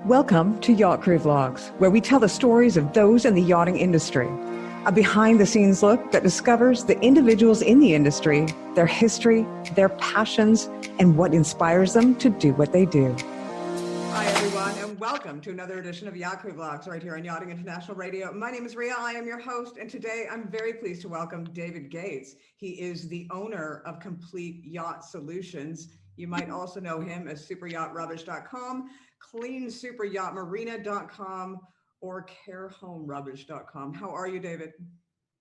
Welcome to Yacht Crew Vlogs, where we tell the stories of those in the yachting industry. A behind-the-scenes look that discovers the individuals in the industry, their history, their passions, and what inspires them to do what they do. Hi, everyone, and welcome to another edition of Yacht Crew Vlogs right here on Yachting International Radio. My name is Rhea. I am your host, and today I'm very pleased to welcome David Gates. He is the owner of Complete Yacht Solutions. You might also know him as superyachtrubbish.com, cleansuperyachtmarina.com, or carehomerubbish.com. How are you, David?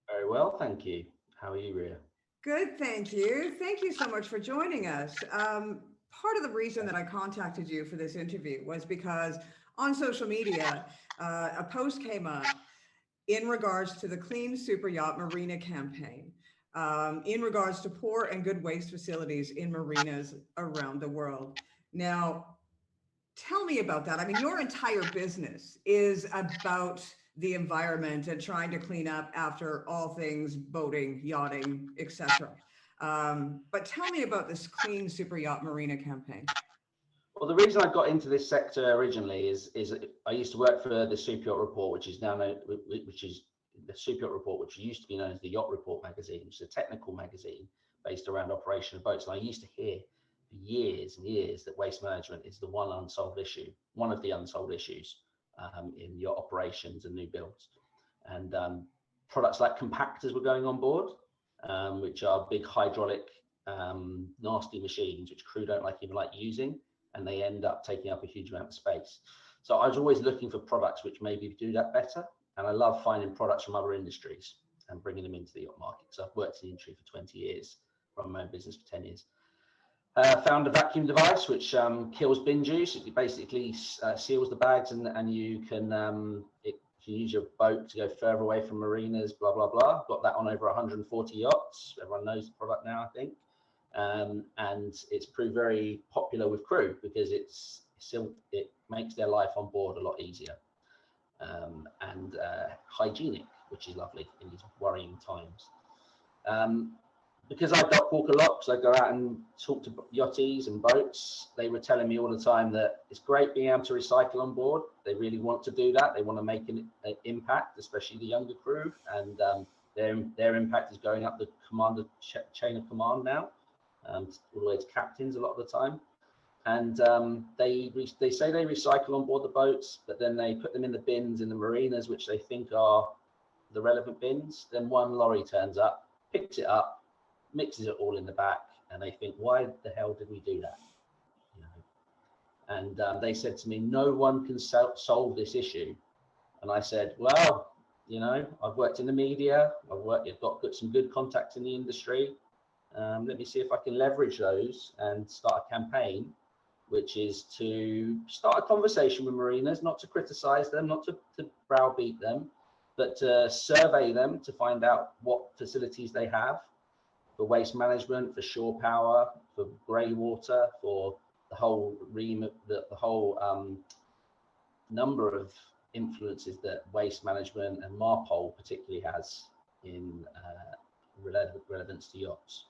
Very well, thank you. How are you, Rhea? Good, thank you. Thank you so much for joining us. Part of the reason that I contacted you for this interview was because on social media, a post came up in regards to the Clean Superyacht Marina campaign, in regards to poor and good waste facilities in marinas around the world. Now, tell me about that. I mean, your entire business is about the environment and trying to clean up after all things boating, yachting, etc. But tell me about this Clean Superyacht Marina campaign. Well, the reason I got into this sector originally is I used to work for the Superyacht Report, which is now known, which is the Superyacht Report, which used to be known as the Yacht Report magazine, which is a technical magazine based around operation of boats. And I used to hear for years and years that waste management is the one of the unsolved issues in yacht operations and new builds. And products like compactors were going on board, which are big hydraulic nasty machines which crew don't even like using, and they end up taking up a huge amount of space. So I was always looking for products which maybe do that better, and I love finding products from other industries and bringing them into the yacht market. So I've worked in the industry for 20 years, run my own business for 10 years. Found a vacuum device which kills bin juice. It basically seals the bags, and you can use your boat to go further away from marinas, blah, blah, blah. Got that on over 140 yachts. Everyone knows the product now, I think. And it's proved very popular with crew because it makes their life on board a lot easier and hygienic, which is lovely in these worrying times. Because I dock walk a lot, because I go out and talk to yachties and boats, they were telling me all the time that it's great being able to recycle on board. They really want to do that. They want to make an impact, especially the younger crew, and their impact is going up the chain of command now, all the way to captains a lot of the time. And they say they recycle on board the boats, but then they put them in the bins in the marinas, which they think are the relevant bins. Then one lorry turns up, picks it up, mixes it all in the back, and they think, why the hell did we do that? And they said to me, no one can solve this issue. And I said, well, I've worked in the media, I've got some good contacts in the industry. Let me see if I can leverage those and start a campaign, which is to start a conversation with marinas, not to criticize them, not to browbeat them, but to survey them to find out what facilities they have for waste management, for shore power, for grey water, for the whole number of influences that waste management and MARPOL particularly has in relevance to yachts.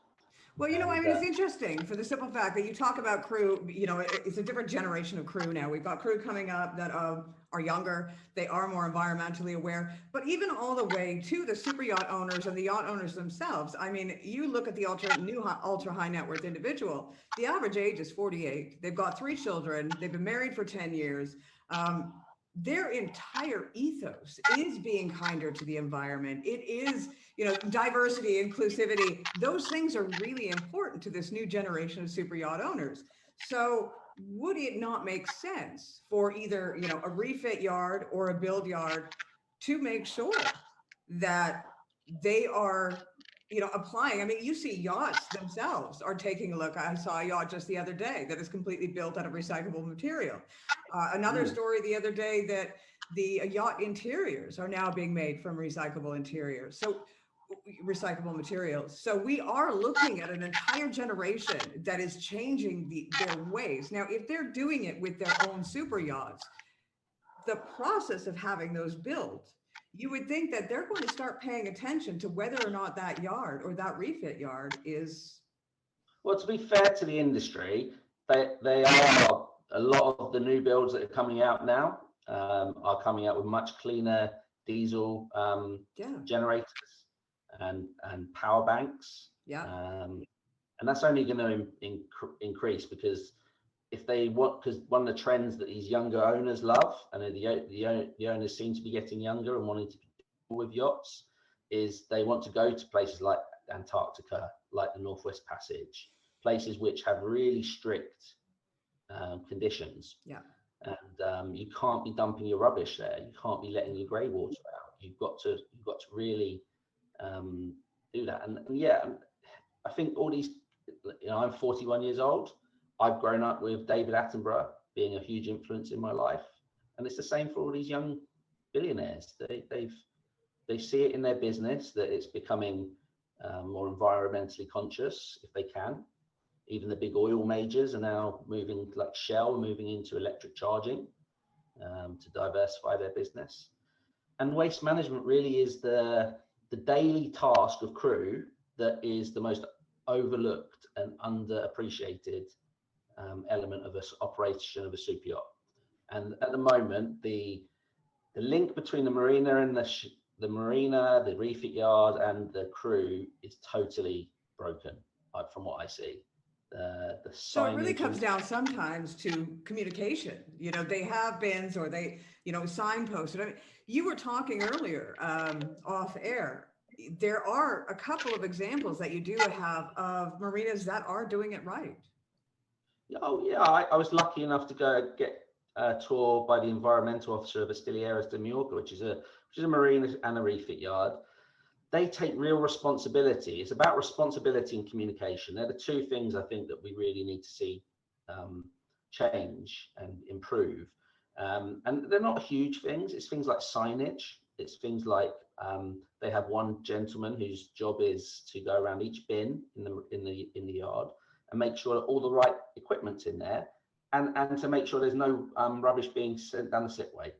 Well, it's interesting for the simple fact that you talk about crew, it's a different generation of crew now. We've got crew coming up that are younger, they are more environmentally aware, but even all the way to the super yacht owners and the yacht owners themselves. I mean, you look at the ultra high net worth individual, the average age is 48. They've got 3 children. They've been married for 10 years. Their entire ethos is being kinder to the environment. It is, diversity, inclusivity. Those things are really important to this new generation of super yacht owners. So would it not make sense for either, a refit yard or a build yard to make sure that they are, applying? I mean, you see yachts themselves are taking a look. I saw a yacht just the other day that is completely built out of recyclable material. Another story the other day that the yacht interiors are now being made from recyclable materials. So we are looking at an entire generation that is changing their ways. Now, if they're doing it with their own super yachts, the process of having those built, you would think that they're going to start paying attention to whether or not that yard or that refit yard is. Well, to be fair to the industry, they are a lot of the new builds that are coming out now are coming out with much cleaner diesel generators and power banks. And that's only going to increase, because because one of the trends that these younger owners love, and the owners seem to be getting younger and wanting to deal with yachts, is they want to go to places like Antarctica, like the Northwest Passage, places which have really strict conditions. And you can't be dumping your rubbish there. You can't be letting your grey water out. You've got to really do that. And I think all these, I'm 41 years old. I've grown up with David Attenborough being a huge influence in my life, and it's the same for all these young billionaires. They see it in their business that it's becoming more environmentally conscious if they can. Even the big oil majors are now moving, like Shell, moving into electric charging to diversify their business. And waste management really is the daily task of crew that is the most overlooked and underappreciated element of operation of a super yacht. And at the moment, the link between the marina and the marina, the refit yard, and the crew is totally broken, from what I see. So it really comes down sometimes to communication. They have bins, or they, signposts. You were talking earlier off air. There are a couple of examples that you do have of marinas that are doing it right. Oh yeah, I was lucky enough to go get a tour by the environmental officer of Astilleros de Mallorca, which is a marina and a refit yard. They take real responsibility. It's about responsibility and communication. They're the two things I think that we really need to see change and improve. And they're not huge things. It's things like signage. It's things like they have one gentleman whose job is to go around each bin in the yard and make sure that all the right equipment's in there, and to make sure there's no rubbish being sent down the slipway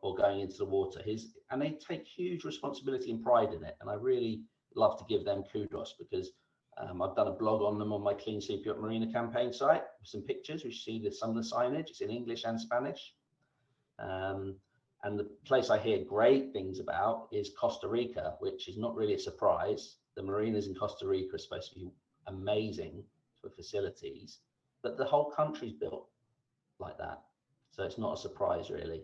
or going into the water. And they take huge responsibility and pride in it. And I really love to give them kudos, because I've done a blog on them on my Clean Superyacht Marina campaign site with some pictures, which you see some of the signage. It's in English and Spanish. And the place I hear great things about is Costa Rica, which is not really a surprise. The marinas in Costa Rica are supposed to be amazing for facilities, but the whole country's built like that. So it's not a surprise, really.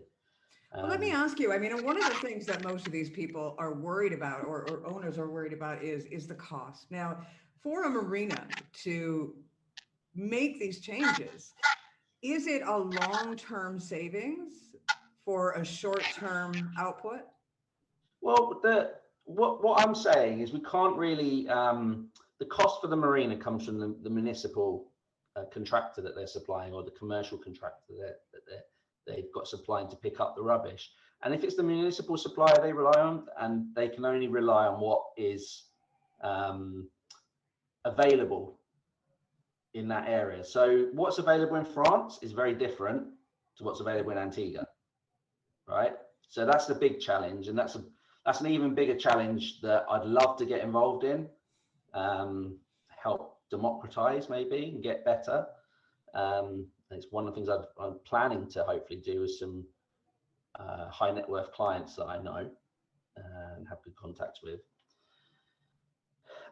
Well, let me ask you, one of the things that most of these people are worried about, or owners are worried about, is the cost. Now, for a marina to make these changes, is it a long-term savings for a short-term output? Well, what I'm saying is we can't really, the cost for the marina comes from the municipal contractor that they're supplying, or the commercial contractor that they've got supplying to pick up the rubbish. And if it's the municipal supplier they rely on, and they can only rely on what is available in that area. So what's available in France is very different to what's available in Antigua, right? So that's the big challenge, and that's an even bigger challenge that I'd love to get involved in, help democratize maybe and get better. It's one of the things I'm planning to hopefully do with some high net worth clients that I know and have good contacts with.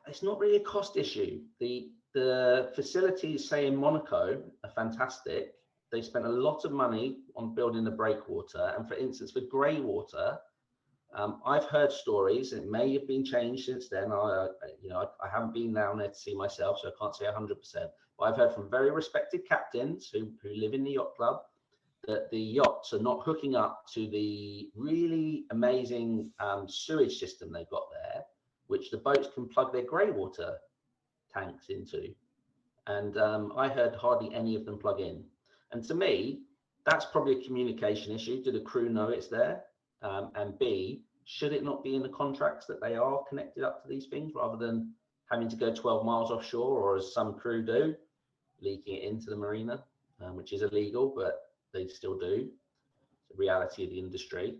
It's not really a cost issue. The facilities, say in Monaco, are fantastic. They spent a lot of money on building the breakwater, and for instance, for grey water, I've heard stories. It may have been changed since then. I haven't been down there to see myself, so I can't say 100%. But I've heard from very respected captains who live in the yacht club that the yachts are not hooking up to the really amazing sewage system they've got there, which the boats can plug their grey water tanks into. And I heard hardly any of them plug in. And to me, that's probably a communication issue. Do the crew know it's there? And B, should it not be in the contracts that they are connected up to these things, rather than having to go 12 miles offshore, or as some crew do, leaking it into the marina, which is illegal, but they still do. It's the reality of the industry.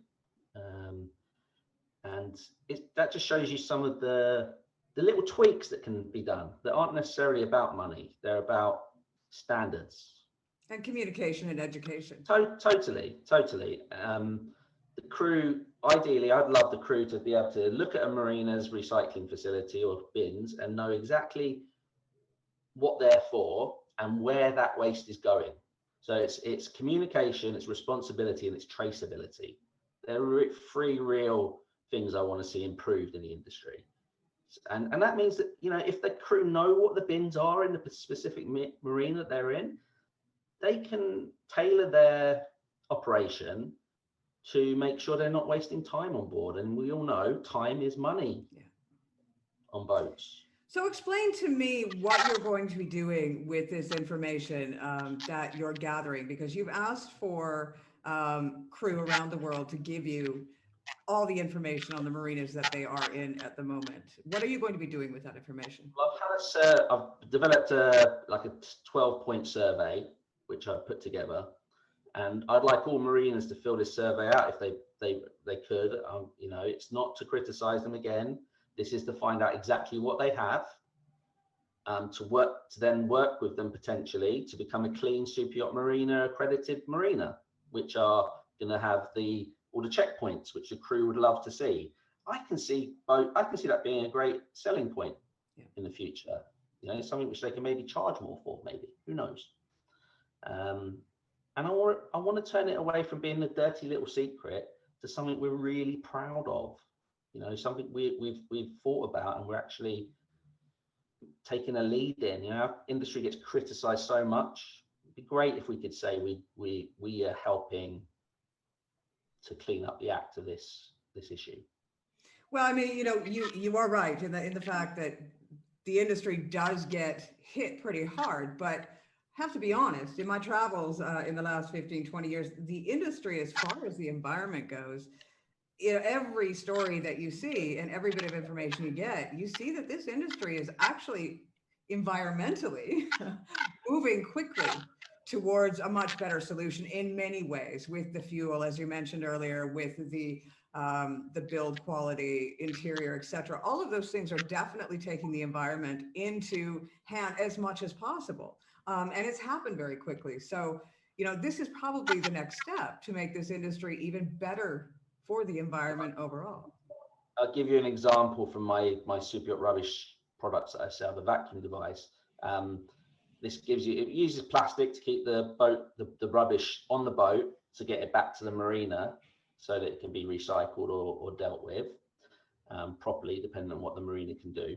And that just shows you some of the little tweaks that can be done that aren't necessarily about money. They're about standards. And communication and education. Totally. The crew, ideally, I'd love the crew to be able to look at a marina's recycling facility or bins and know exactly what they're for and where that waste is going. So it's communication, it's responsibility, and it's traceability. There are three real things I want to see improved in the industry. And that means that, you know, if the crew know what the bins are in the specific marina they're in, they can tailor their operation to make sure they're not wasting time on board. And we all know time is money on boats. So explain to me what you're going to be doing with this information that you're gathering, because you've asked for crew around the world to give you all the information on the marinas that they are in at the moment. What are you going to be doing with that information? Well, I've developed like a 12-point survey, which I've put together, and I'd like all marinas to fill this survey out if they could. You know, it's not to criticize them again. This is to find out exactly what they have, to then work with them potentially to become a clean Superyacht Marina accredited marina, which are going to have all the checkpoints which the crew would love to see. I can see that being a great selling point in the future. You know, something which they can maybe charge more for, maybe, who knows. And I want to turn it away from being a dirty little secret to something we're really proud of. You know, something we've thought about and we're actually taking a lead in. You know, our industry gets criticized so much. It'd be great if we could say we are helping to clean up the act of this issue. Well, I mean, you know, you are right in the fact that the industry does get hit pretty hard, but have to be honest, in my travels in the last 15, 20 years, the industry, as far as the environment goes, you know, every story that you see and every bit of information you get, you see that this industry is actually environmentally moving quickly towards a much better solution in many ways, with the fuel, as you mentioned earlier, with the build quality, interior, etc. All of those things are definitely taking the environment into hand as much as possible. And it's happened very quickly. So, you know, this is probably the next step to make this industry even better for the environment overall. I'll give you an example from my Superyacht rubbish products that I sell, the vacuum device. This it uses plastic to keep the rubbish on the boat to get it back to the marina so that it can be recycled or dealt with properly, depending on what the marina can do.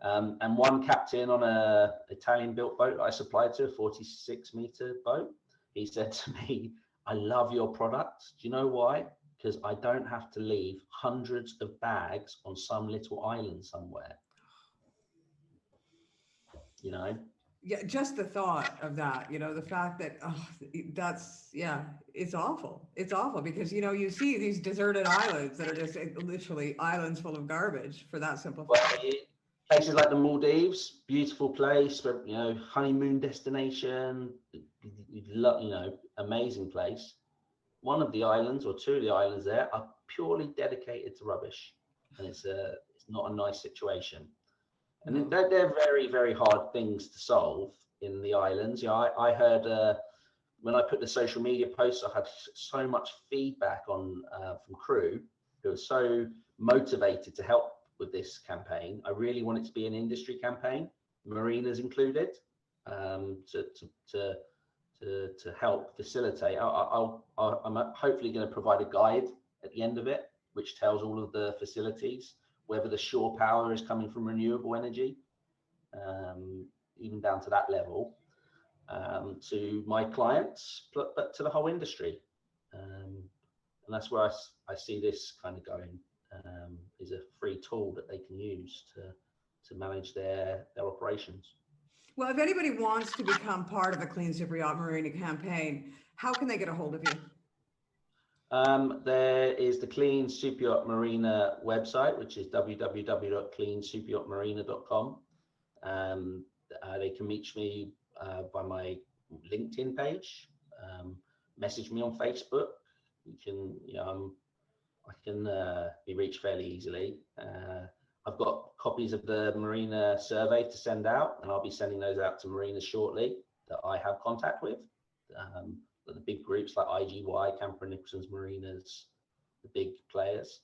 And one captain on a Italian built boat that I supplied to, a 46-meter boat, he said to me, "I love your product. Do you know why? Because I don't have to leave hundreds of bags on some little island somewhere." You know? Yeah, just the thought of that, you know, the fact that it's awful. It's awful because, you know, you see these deserted islands that are just literally islands full of garbage for that simple fact. Well, places like the Maldives, beautiful place, but, you know, honeymoon destination, you know, amazing place. One of the islands or two of the islands there are purely dedicated to rubbish, and it's not a nice situation. And they're very, very hard things to solve in the islands. Yeah, I heard when I put the social media posts, I had so much feedback from crew who were so motivated to help with this campaign. I really want it to be an industry campaign, marinas included, to help facilitate. I'm hopefully going to provide a guide at the end of it, which tells all of the facilities, whether the shore power is coming from renewable energy, even down to that level, to my clients, but to the whole industry. And that's where I see this kind of going, is a free tool that they can use to manage their operations. Well, if anybody wants to become part of the Clean Superyacht Marina campaign, how can they get a hold of you? There is the Clean Superyacht Marina website, which is www.cleansuperyachtmarina.com. They can reach me by my LinkedIn page, message me on Facebook. You can, you know, I can be reached fairly easily. I've got copies of the Marina survey to send out, and I'll be sending those out to marinas shortly that I have contact with. the big groups like IGY, Camper Nicholson's Marinas, the big players.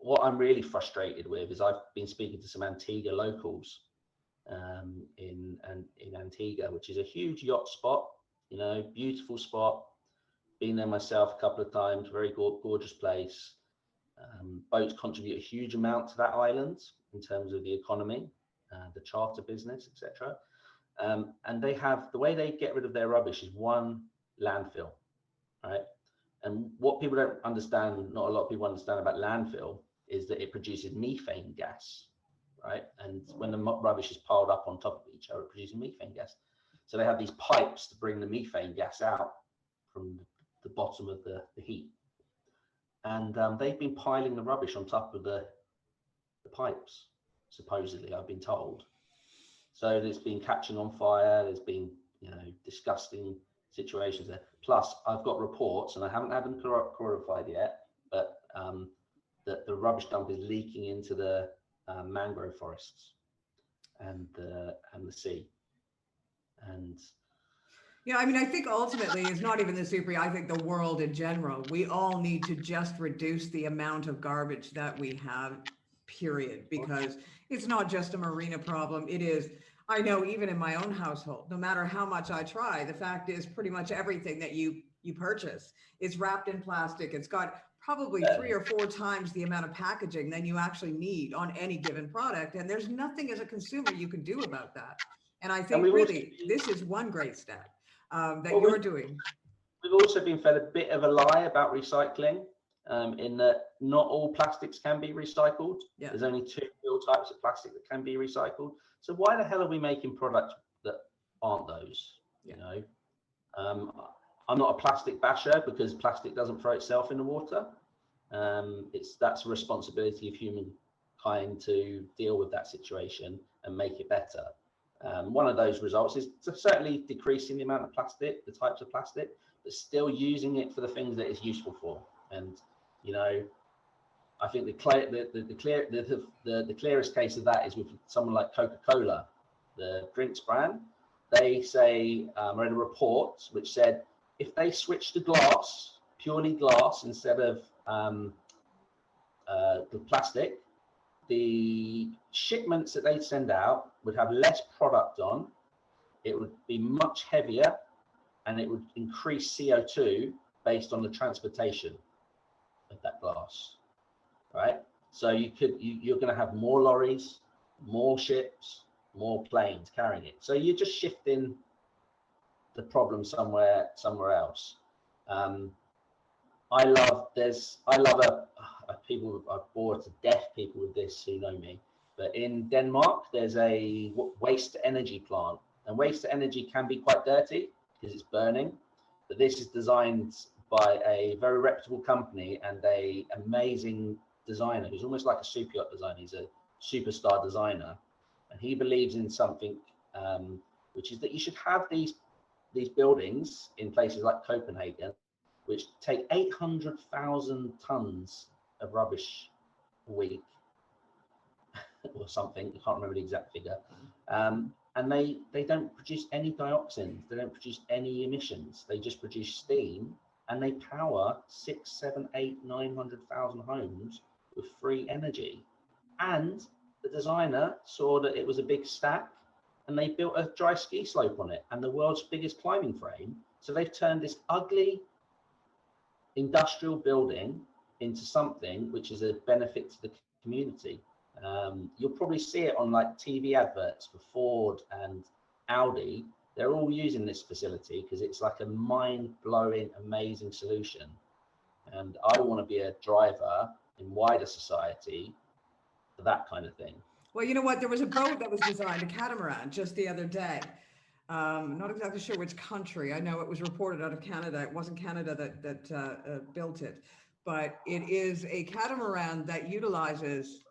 What I'm really frustrated with is I've been speaking to some Antigua locals in Antigua, which is a huge yacht spot, you know, beautiful spot. Been there myself a couple of times, very gorgeous place. Boats contribute a huge amount to that island in terms of the economy, the charter business, etc. And they have, the way they get rid of their rubbish is one landfill, right? And what people don't understand, not a lot of people understand about landfill, is that it produces methane gas, right? And when the rubbish is piled up on top of each other, it produces methane gas. So they have these pipes to bring the methane gas out from the bottom of the heat. And they've been piling the rubbish on top of the pipes, supposedly, I've been told. So there's been catching on fire, there's been, you know, disgusting situations there. Plus, I've got reports, and I haven't had them clarified yet, but that the rubbish dump is leaking into the mangrove forests and the sea. And yeah, I mean, I think ultimately it's not even the Superyacht. I think the world in general, we all need to just reduce the amount of garbage that we have, period, because it's not just a marina problem. It is, I know even in my own household, no matter how much I try, the fact is pretty much everything that you purchase is wrapped in plastic. It's got probably 3 or 4 times the amount of packaging than you actually need on any given product. And there's nothing as a consumer you can do about that. And I think really this is one great step that you're doing. We've also been fed a bit of a lie about recycling, in that not all plastics can be recycled. Yeah. There's only 2 real types of plastic that can be recycled. So why the hell are we making products that aren't those? Yeah. You know, I'm not a plastic basher because plastic doesn't throw itself in the water. That's a responsibility of humankind to deal with that situation and make it better. One of those results is certainly decreasing the amount of plastic, the types of plastic, but still using it for the things that it's useful for. And you know, I think the clearest case of that is with someone like Coca-Cola, the drinks brand. They say, I read a report which said if they switched to glass, purely glass instead of the plastic, the shipments that they'd send out would have less product on, it would be much heavier, and it would increase CO2 based on the transportation of that glass, right? So you're going to have more lorries, more ships, more planes carrying it. So you're just shifting the problem somewhere else. I love people, I've bored to death people with this who know me, but in Denmark there's a waste to energy plant, and waste to energy can be quite dirty because it's burning, but this is designed by a very reputable company and a amazing designer who's almost like a super yacht designer. He's a superstar designer, and he believes in something which is that you should have these buildings in places like Copenhagen, which take 800,000 tons of rubbish a week or something. I can't remember the exact figure. And they don't produce any dioxins. They don't produce any emissions. They just produce steam, and they power 6, 7, 8, 900,000 homes with free energy. And the designer saw that it was a big stack, and they built a dry ski slope on it and the world's biggest climbing frame. So they've turned this ugly industrial building into something which is a benefit to the community. You'll probably see it on like TV adverts for Ford and Audi. They're all using this facility because it's like a mind-blowing, amazing solution. And I want to be a driver in wider society for that kind of thing. Well, you know what? There was a boat that was designed, a catamaran, just the other day. Not exactly sure which country. I know it was reported out of Canada. It wasn't Canada that built it, but it is a catamaran that utilizes,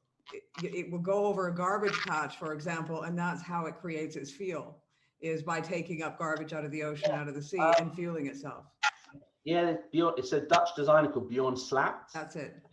it will go over a garbage patch, for example, and that's how it creates its fuel, is by taking up garbage out of the ocean, out of the sea, and fueling itself. Yeah, it's a Dutch designer called Bjorn Slapt. That's it.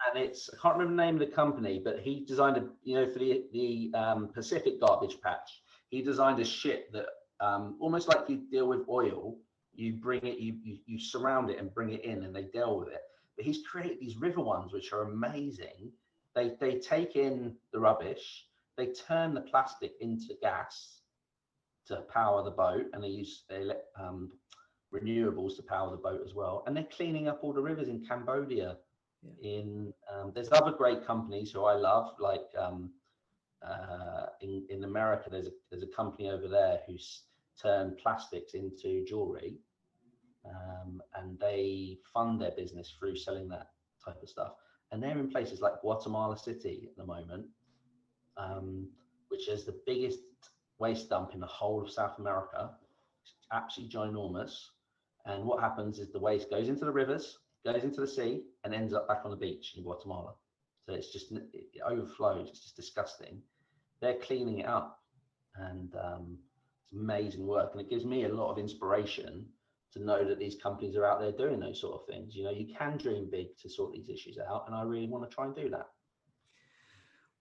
And it's, I can't remember the name of the company, but he designed for the Pacific garbage patch, he designed a ship that almost like you deal with oil. You bring it, you surround it and bring it in, and they deal with it. But he's created these river ones which are amazing. They take in the rubbish, they turn the plastic into gas to power the boat, and they use renewables to power the boat as well. And they're cleaning up all the rivers in Cambodia. There's other great companies who I love, like in America, there's a company over there who's turned plastics into jewelry, and they fund their business through selling that type of stuff. And they're in places like Guatemala City at the moment, which is the biggest waste dump in the whole of South America. It's absolutely ginormous. And what happens is the waste goes into the rivers, goes into the sea, and ends up back on the beach in Guatemala. So it's just, it overflows. It's just disgusting. They're cleaning it up, and it's amazing work. And it gives me a lot of inspiration to know that these companies are out there doing those sort of things. You know, you can dream big to sort these issues out, and I really want to try and do that.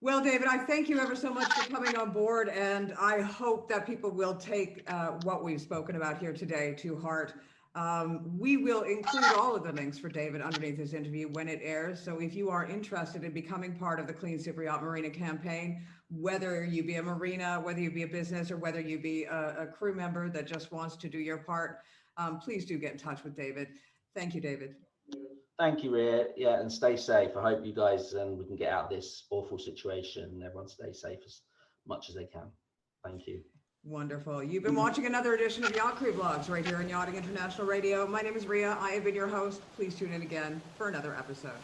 Well, David, I thank you ever so much for coming on board, and I hope that people will take what we've spoken about here today to heart. We will include all of the links for David underneath this interview when it airs. So if you are interested in becoming part of the Clean Superyacht Marina campaign, whether you be a marina, whether you be a business, or whether you be a crew member that just wants to do your part, please do get in touch with David. Thank you, David. Thank you, Rhea. Yeah, and stay safe. I hope you guys we can get out of this awful situation and everyone stays safe as much as they can. Thank you. Wonderful. You've been watching another edition of Yacht Crew Vlogs right here on Yachting International Radio. My name is Rhea. I have been your host. Please tune in again for another episode.